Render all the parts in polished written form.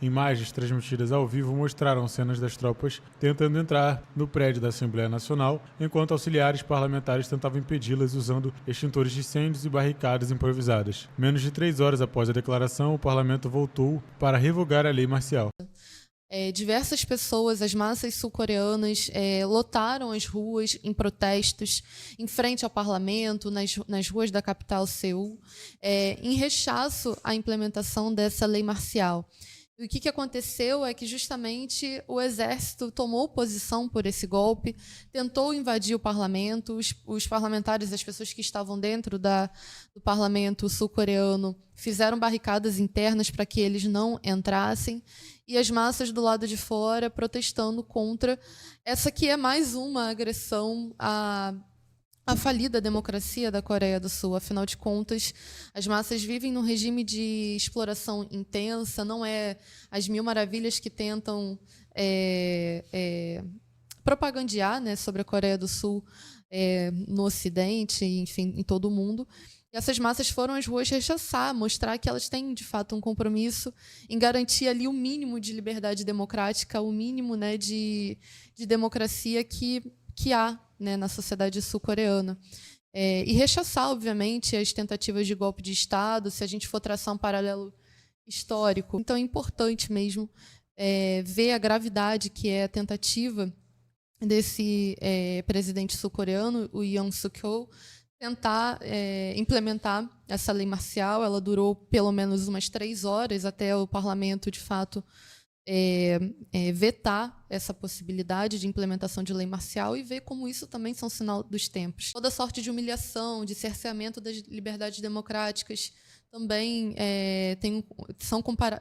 Imagens transmitidas ao vivo mostraram cenas das tropas tentando entrar no prédio da Assembleia Nacional, enquanto auxiliares parlamentares tentavam impedi-las usando extintores de incêndios e barricadas improvisadas. Menos de 3 horas após a declaração, o parlamento voltou para revogar a lei marcial. Diversas pessoas, as massas sul-coreanas, lotaram as ruas em protestos em frente ao parlamento, nas ruas da capital Seul, em rechaço à implementação dessa lei marcial. E o que aconteceu é que justamente o exército tomou posição por esse golpe, tentou invadir o parlamento, os parlamentares, as pessoas que estavam dentro do parlamento sul-coreano, fizeram barricadas internas para que eles não entrassem, e as massas do lado de fora protestando contra essa que é mais uma agressão à falida democracia da Coreia do Sul. Afinal de contas, as massas vivem num regime de exploração intensa, não é as mil maravilhas que tentam propagandear, né, sobre a Coreia do Sul no Ocidente, enfim, em todo o mundo. E essas massas foram às ruas rechaçar, mostrar que elas têm, de fato, um compromisso em garantir ali o mínimo de liberdade democrática, o mínimo, né, de democracia que há, né, na sociedade sul-coreana. E rechaçar, obviamente, as tentativas de golpe de Estado, se a gente for traçar um paralelo histórico. Então é importante mesmo ver a gravidade que é a tentativa desse presidente sul-coreano, o Yoon Suk-yeol, tentar implementar essa lei marcial. Ela durou pelo menos umas 3 horas até o parlamento, de fato, vetar essa possibilidade de implementação de lei marcial e ver como isso também são sinal dos tempos. Toda sorte de humilhação, de cerceamento das liberdades democráticas também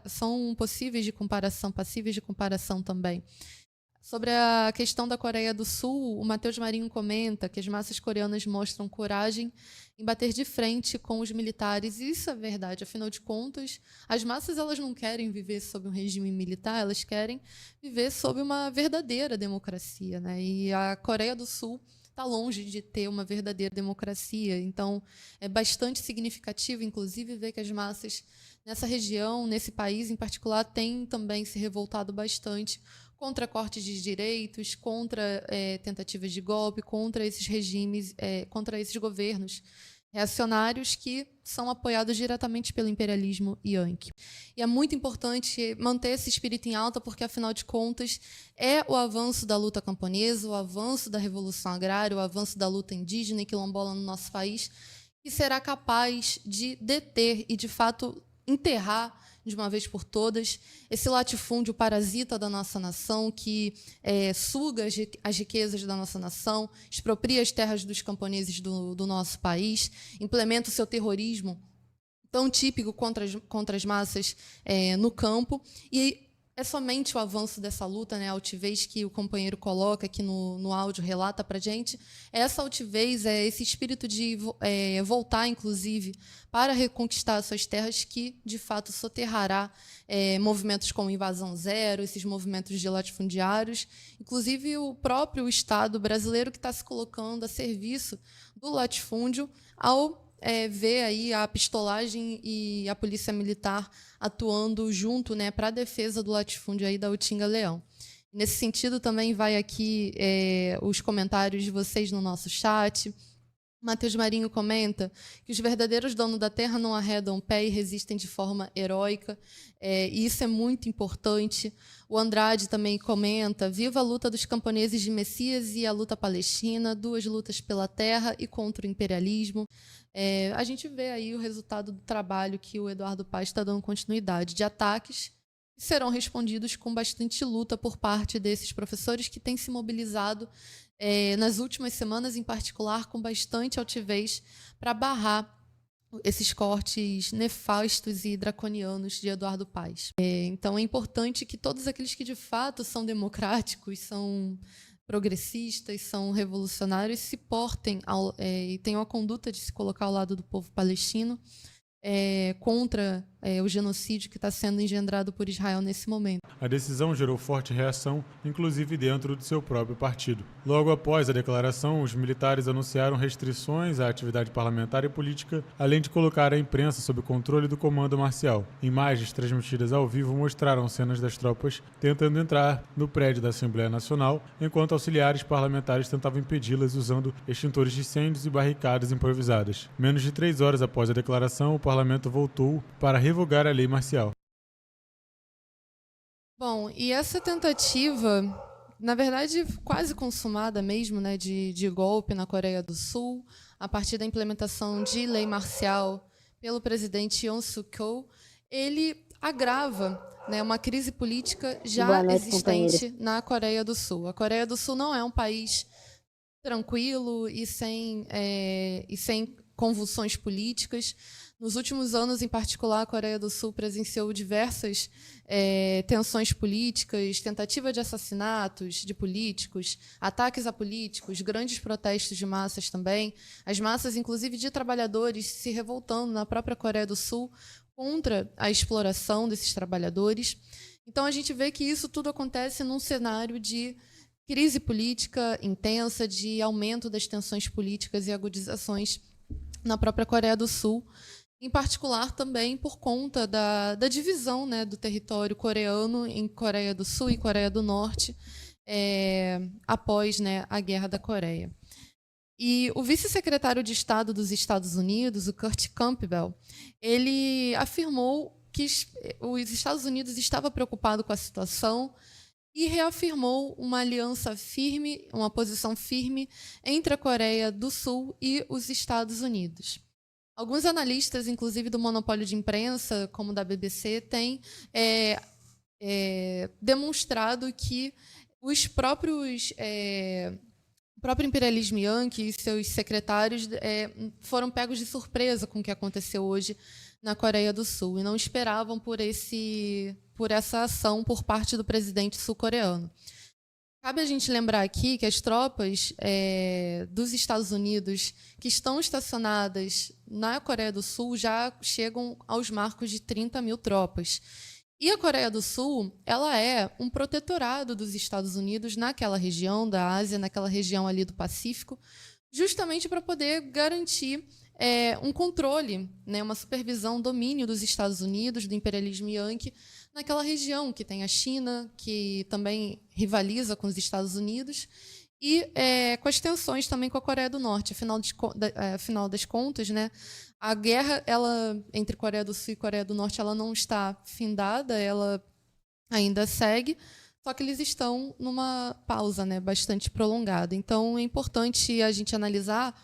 são possíveis de comparação, passíveis de comparação também. Sobre a questão da Coreia do Sul, o Matheus Marinho comenta que as massas coreanas mostram coragem em bater de frente com os militares. E isso é verdade. Afinal de contas, as massas elas não querem viver sob um regime militar, elas querem viver sob uma verdadeira democracia, né? E a Coreia do Sul está longe de ter uma verdadeira democracia. Então, é bastante significativo, inclusive, ver que as massas nessa região, nesse país em particular, têm também se revoltado bastante contra cortes de direitos, contra tentativas de golpe, contra esses regimes, contra esses governos reacionários que são apoiados diretamente pelo imperialismo yankee. E é muito importante manter esse espírito em alta, porque, afinal de contas, é o avanço da luta camponesa, o avanço da revolução agrária, o avanço da luta indígena e quilombola no nosso país, que será capaz de deter e, de fato, enterrar de uma vez por todas esse latifúndio parasita da nossa nação, que suga as riquezas da nossa nação, expropria as terras dos camponeses do nosso país, implementa o seu terrorismo tão típico contra as massas no campo. E é somente o avanço dessa luta, né, a altivez que o companheiro coloca aqui no áudio, relata para a gente, essa altivez, esse espírito de voltar, inclusive, para reconquistar suas terras, que, de fato, soterrará movimentos como Invasão Zero, esses movimentos de latifundiários, inclusive o próprio Estado brasileiro, que está se colocando a serviço do latifúndio ao ver aí a pistolagem e a polícia militar atuando junto, né, para a defesa do latifúndio aí da Utinga Leão. Nesse sentido, também vai aqui os comentários de vocês no nosso chat. Matheus Marinho comenta que os verdadeiros donos da terra não arredam o pé e resistem de forma heróica, e isso é muito importante. O Andrade também comenta: viva a luta dos camponeses de Messias e a luta palestina, 2 lutas pela terra e contra o imperialismo. A gente vê aí o resultado do trabalho que o Eduardo Paes está dando continuidade, de ataques que serão respondidos com bastante luta por parte desses professores que têm se mobilizado nas últimas semanas, em particular, com bastante altivez para barrar esses cortes nefastos e draconianos de Eduardo Paes. Então, é importante que todos aqueles que, de fato, são democráticos, são progressistas, são revolucionários, se portem e tenham a conduta de se colocar ao lado do povo palestino contra o genocídio que está sendo engendrado por Israel nesse momento. A decisão gerou forte reação, inclusive dentro de seu próprio partido. Logo após a declaração, os militares anunciaram restrições à atividade parlamentar e política, além de colocar a imprensa sob controle do comando marcial. Imagens transmitidas ao vivo mostraram cenas das tropas tentando entrar no prédio da Assembleia Nacional, enquanto auxiliares parlamentares tentavam impedi-las usando extintores de incêndios e barricadas improvisadas. Menos de 3 horas após a declaração, o parlamento voltou para revogar a lei marcial. Bom, e essa tentativa, na verdade, quase consumada mesmo, né, de golpe na Coreia do Sul, a partir da implementação de lei marcial pelo presidente Yoon Suk-yeol, ele agrava, né, uma crise política já existente na Coreia do Sul. A Coreia do Sul não é um país tranquilo e sem convulsões políticas. Nos últimos anos, em particular, a Coreia do Sul presenciou diversas tensões políticas, tentativa de assassinatos de políticos, ataques a políticos, grandes protestos de massas também, as massas, inclusive, de trabalhadores se revoltando na própria Coreia do Sul contra a exploração desses trabalhadores. Então, a gente vê que isso tudo acontece num cenário de crise política intensa, de aumento das tensões políticas e agudizações na própria Coreia do Sul, em particular também por conta da divisão, né, do território coreano em Coreia do Sul e Coreia do Norte, após, né, a Guerra da Coreia. E o vice-secretário de Estado dos Estados Unidos, o Kurt Campbell, ele afirmou que os Estados Unidos estavam preocupados com a situação e reafirmou uma aliança firme, uma posição firme entre a Coreia do Sul e os Estados Unidos. Alguns analistas, inclusive do monopólio de imprensa, como da BBC, têm demonstrado que o próprio imperialismo Yankee e seus secretários foram pegos de surpresa com o que aconteceu hoje na Coreia do Sul e não esperavam por essa ação por parte do presidente sul-coreano. Cabe a gente lembrar aqui que as tropas dos Estados Unidos que estão estacionadas na Coreia do Sul já chegam aos marcos de 30 mil tropas. E a Coreia do Sul, ela é um protetorado dos Estados Unidos naquela região da Ásia, naquela região ali do Pacífico, justamente para poder garantir um controle, né, uma supervisão, domínio dos Estados Unidos, do imperialismo Yankee, naquela região que tem a China, que também rivaliza com os Estados Unidos, e com as tensões também com a Coreia do Norte. Afinal das contas, né, a guerra entre Coreia do Sul e Coreia do Norte ela não está findada, ela ainda segue, só que eles estão numa pausa, né, bastante prolongada. Então, é importante a gente analisar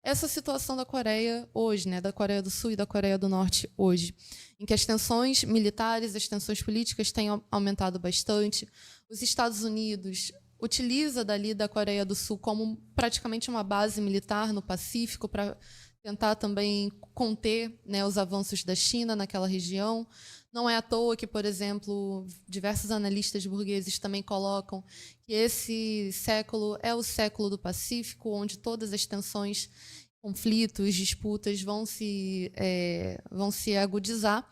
essa situação da Coreia hoje, né, da Coreia do Sul e da Coreia do Norte hoje, em que as tensões militares, as tensões políticas têm aumentado bastante. Os Estados Unidos utiliza dali da Coreia do Sul como praticamente uma base militar no Pacífico para tentar também conter, né, os avanços da China naquela região. Não é à toa que, por exemplo, diversos analistas burgueses também colocam que esse século é o século do Pacífico, onde todas as tensões, conflitos, disputas vão se agudizar.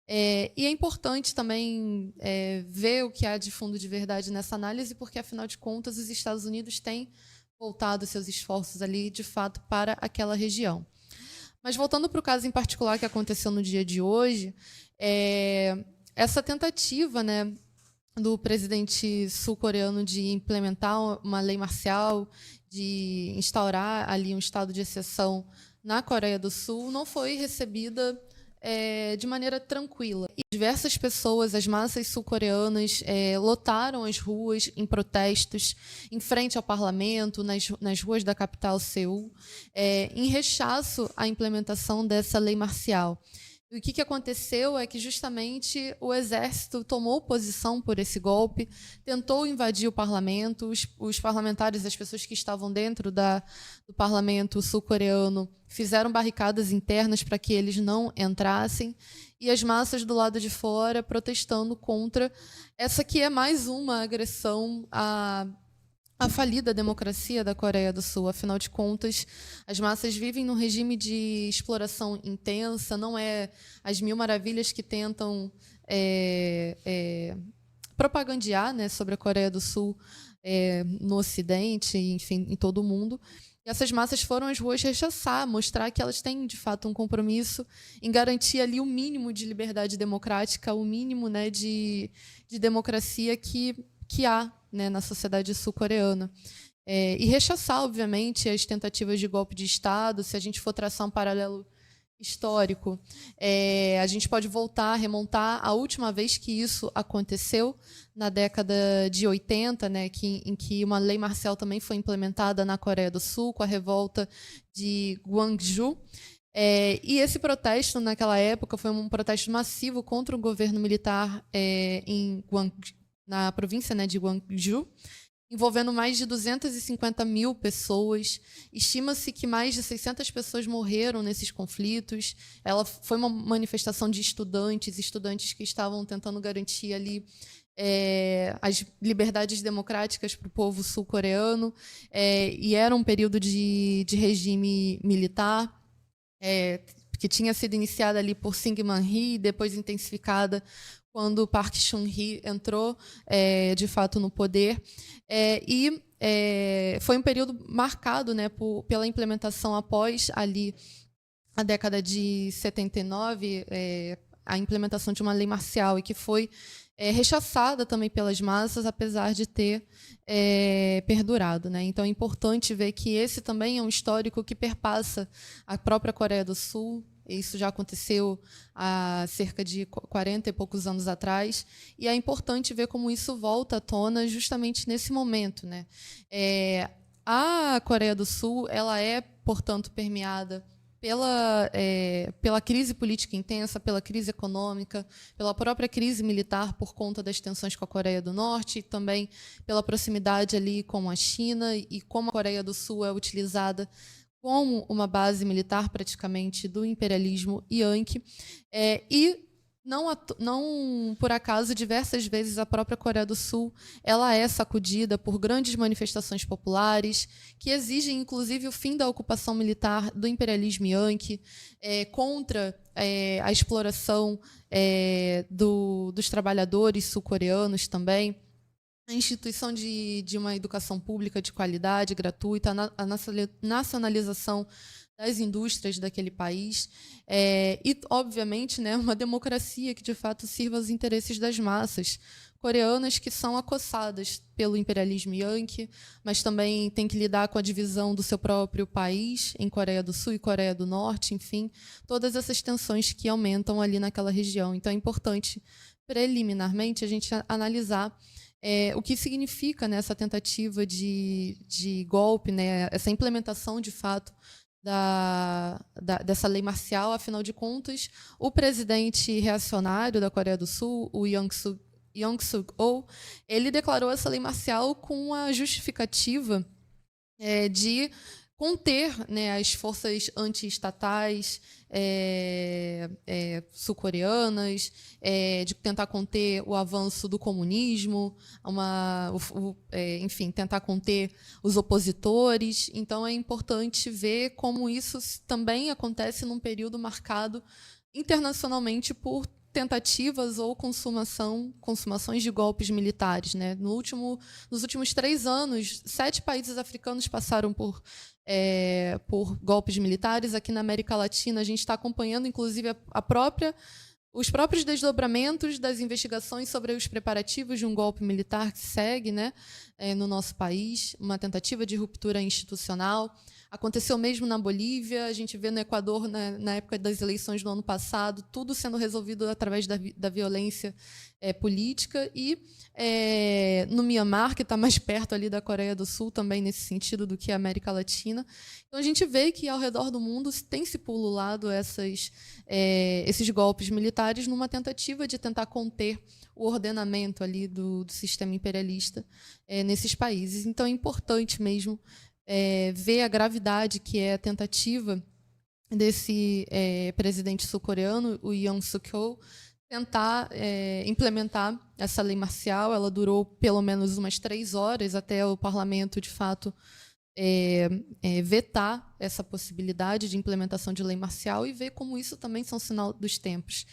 E é importante também ver o que há de fundo de verdade nessa análise, porque, afinal de contas, os Estados Unidos têm voltado seus esforços ali, de fato, para aquela região. Mas, voltando para o caso em particular que aconteceu no dia de hoje, essa tentativa, né, do presidente sul-coreano de implementar uma lei marcial, de instaurar ali um estado de exceção na Coreia do Sul, não foi recebida de maneira tranquila. E diversas pessoas, as massas sul-coreanas, lotaram as ruas em protestos, em frente ao parlamento, nas ruas da capital, Seul, em rechaço à implementação dessa lei marcial. E o que aconteceu é que, justamente, o exército tomou posição por esse golpe, tentou invadir o parlamento, os parlamentares, as pessoas que estavam dentro do parlamento sul-coreano, fizeram barricadas internas para que eles não entrassem, e as massas do lado de fora protestando contra essa que é mais uma agressão a falida democracia da Coreia do Sul. Afinal de contas, as massas vivem num regime de exploração intensa, não é as mil maravilhas que tentam propagandear, né, sobre a Coreia do Sul no Ocidente, enfim, em todo o mundo. E essas massas foram às ruas rechaçar, mostrar que elas têm, de fato, um compromisso em garantir ali o mínimo de liberdade democrática, o mínimo, né, de democracia que há, né, na sociedade sul-coreana. E rechaçar, obviamente, as tentativas de golpe de Estado. Se a gente for traçar um paralelo histórico, a gente pode remontar à última vez que isso aconteceu, na década de 80, né, em que uma lei marcial também foi implementada na Coreia do Sul, com a revolta de Gwangju. E esse protesto, naquela época, foi um protesto massivo contra o governo militar na província, né, de Gwangju, envolvendo mais de 250 mil pessoas. Estima-se que mais de 600 pessoas morreram nesses conflitos. Ela foi uma manifestação de estudantes que estavam tentando garantir ali as liberdades democráticas para o povo sul-coreano, e era um período de regime militar, que tinha sido iniciada ali por Syngman-rhee, depois intensificada quando Park Chung-hee entrou, de fato, no poder. Foi um período marcado, né, pela implementação após ali a década de 79, a implementação de uma lei marcial, e que foi rechaçada também pelas massas, apesar de ter perdurado, né? Então é importante ver que esse também é um histórico que perpassa a própria Coreia do Sul. Isso já aconteceu há cerca de 40 e poucos anos atrás, e é importante ver como isso volta à tona justamente nesse momento, né? A Coreia do Sul, ela é, portanto, permeada pela crise política intensa, pela crise econômica, pela própria crise militar por conta das tensões com a Coreia do Norte, e também pela proximidade ali com a China, e como a Coreia do Sul é utilizada como uma base militar praticamente do imperialismo Yankee. E não por acaso, diversas vezes a própria Coreia do Sul ela é sacudida por grandes manifestações populares que exigem, inclusive, o fim da ocupação militar do imperialismo Yankee, contra a exploração dos trabalhadores sul-coreanos também, a instituição de uma educação pública de qualidade, gratuita, a nacionalização das indústrias daquele país, e, obviamente, né, uma democracia que, de fato, sirva aos interesses das massas coreanas, que são acossadas pelo imperialismo Yankee, mas também tem que lidar com a divisão do seu próprio país em Coreia do Sul e Coreia do Norte, enfim, todas essas tensões que aumentam ali naquela região. Então é importante, preliminarmente, a gente analisar o que significa, né, essa tentativa de golpe, né, essa implementação, de fato, dessa lei marcial. Afinal de contas, o presidente reacionário da Coreia do Sul, o Yoon Suk-yeol, ele declarou essa lei marcial com a justificativa de conter, né, as forças anti-estatais sul-coreanas, de tentar conter o avanço do comunismo, enfim, tentar conter os opositores. Então é importante ver como isso também acontece num período marcado internacionalmente por tentativas ou consumações de golpes militares, né? Nos últimos 3 anos, 7 países africanos passaram por golpes militares. Aqui na América Latina, a gente está acompanhando, inclusive, os próprios desdobramentos das investigações sobre os preparativos de um golpe militar que segue, né, no nosso país, uma tentativa de ruptura institucional. Aconteceu mesmo na Bolívia, a gente vê no Equador, na época das eleições do ano passado, tudo sendo resolvido através da violência política, e no Mianmar, que está mais perto ali da Coreia do Sul, também nesse sentido, do que a América Latina. Então a gente vê que ao redor do mundo tem se pululado esses golpes militares numa tentativa de tentar conter o ordenamento ali do sistema imperialista nesses países. Então é importante mesmo ver a gravidade que é a tentativa desse presidente sul-coreano, o Yoon Suk-yeol, tentar implementar essa lei marcial. Ela durou pelo menos umas 3 horas até o parlamento, de fato, vetar essa possibilidade de implementação de lei marcial e ver como isso também são sinal dos tempos.